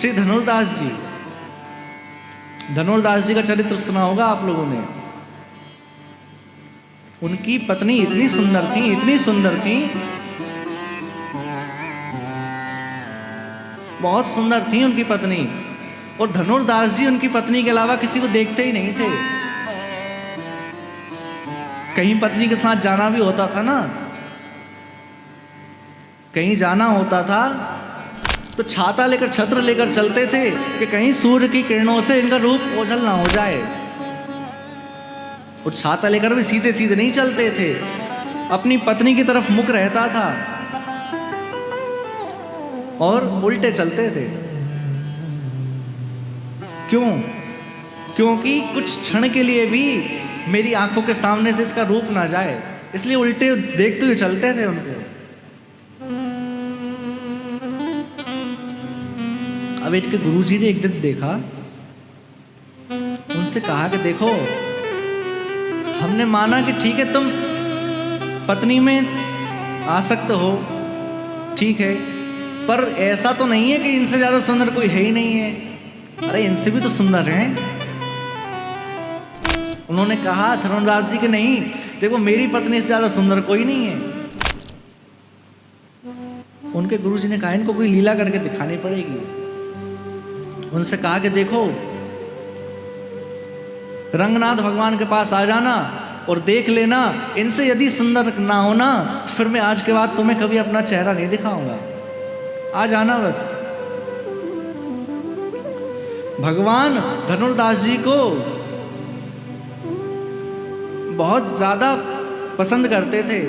श्री धनुर्दास जी, धनुर्दास जी का चरित्र सुना होगा आप लोगों ने। उनकी पत्नी इतनी सुंदर थी, इतनी सुंदर थी, बहुत सुंदर थी उनकी पत्नी। और धनुर्दास जी उनकी पत्नी के अलावा किसी को देखते ही नहीं थे। कहीं पत्नी के साथ जाना भी होता था ना, कहीं जाना होता था तो छाता लेकर, छत्र लेकर चलते थे कि कहीं सूर्य की किरणों से इनका रूप ओझल ना हो जाए। और छाता लेकर भी सीधे सीधे नहीं चलते थे, अपनी पत्नी की तरफ मुख रहता था और उल्टे चलते थे। क्यों? क्योंकि कुछ क्षण के लिए भी मेरी आंखों के सामने से इसका रूप ना जाए, इसलिए उल्टे देखते हुए चलते थे उनको। अब इनके गुरुजी ने एक दिन देखा, उनसे कहा कि देखो, हमने माना कि ठीक है तुम पत्नी में आसक्त हो, ठीक है, पर ऐसा तो नहीं है कि इनसे ज्यादा सुंदर कोई है ही नहीं है। अरे इनसे भी तो सुंदर हैं। उन्होंने कहा धनुर्दास जी के नहीं, देखो मेरी पत्नी से ज्यादा सुंदर कोई नहीं है। उनके गुरुजी ने कहा इनको कोई लीला करके दिखानी पड़ेगी। उनसे कहा कि देखो, रंगनाथ भगवान के पास आ जाना और देख लेना, इनसे यदि सुंदर ना होना तो फिर मैं आज के बाद तुम्हें कभी अपना चेहरा नहीं दिखाऊंगा। आ जाना बस। भगवान धनुर्दास जी को बहुत ज्यादा पसंद करते थे,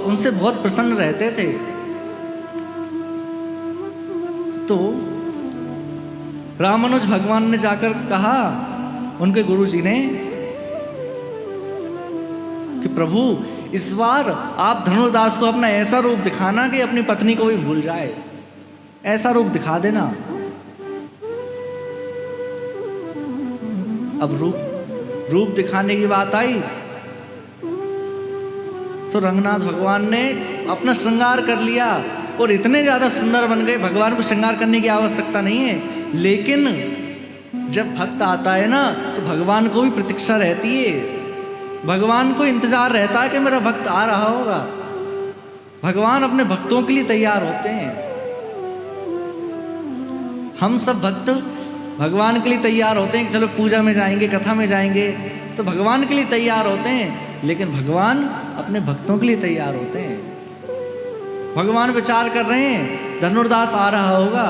उनसे बहुत प्रसन्न रहते थे। तो रामानुज भगवान ने जाकर कहा उनके गुरुजी ने कि प्रभु इस बार आप धनुर्दास को अपना ऐसा रूप दिखाना कि अपनी पत्नी को भी भूल जाए, ऐसा रूप दिखा देना। अब रूप दिखाने की बात आई तो रंगनाथ भगवान ने अपना श्रृंगार कर लिया और इतने ज्यादा सुंदर बन गए, भगवान को श्रृंगार करने की आवश्यकता नहीं है। लेकिन जब भक्त आता है ना तो भगवान को भी प्रतीक्षा रहती है, भगवान को इंतजार रहता है कि मेरा भक्त आ रहा होगा। भगवान अपने भक्तों के लिए तैयार होते हैं। हम सब भक्त भगवान के लिए तैयार होते हैं कि चलो पूजा में जाएंगे, कथा में जाएंगे, तो भगवान के लिए तैयार होते हैं। लेकिन भगवान अपने भक्तों के लिए तैयार होते हैं। भगवान विचार कर रहे हैं धनुर्दास आ रहा होगा,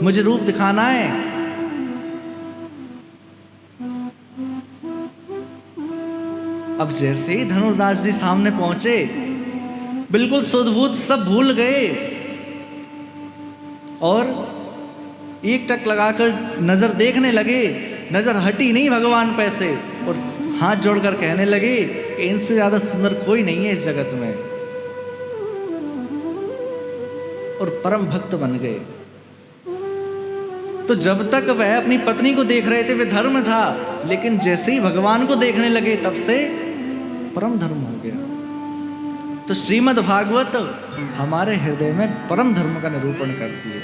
मुझे रूप दिखाना है। अब जैसे ही धनुर्दास जी सामने पहुंचे, बिल्कुल सुध-बुध सब भूल गए और एक टक लगाकर नजर देखने लगे। नजर हटी नहीं भगवान पे से और हाथ जोड़कर कहने लगे कि इनसे ज्यादा सुंदर कोई नहीं है इस जगत में, और परम भक्त बन गए। तो जब तक वह अपनी पत्नी को देख रहे थे वे धर्म था, लेकिन जैसे ही भगवान को देखने लगे तब से परम धर्म हो गया। तो श्रीमद् भागवत हमारे हृदय में परम धर्म का निरूपण करती है।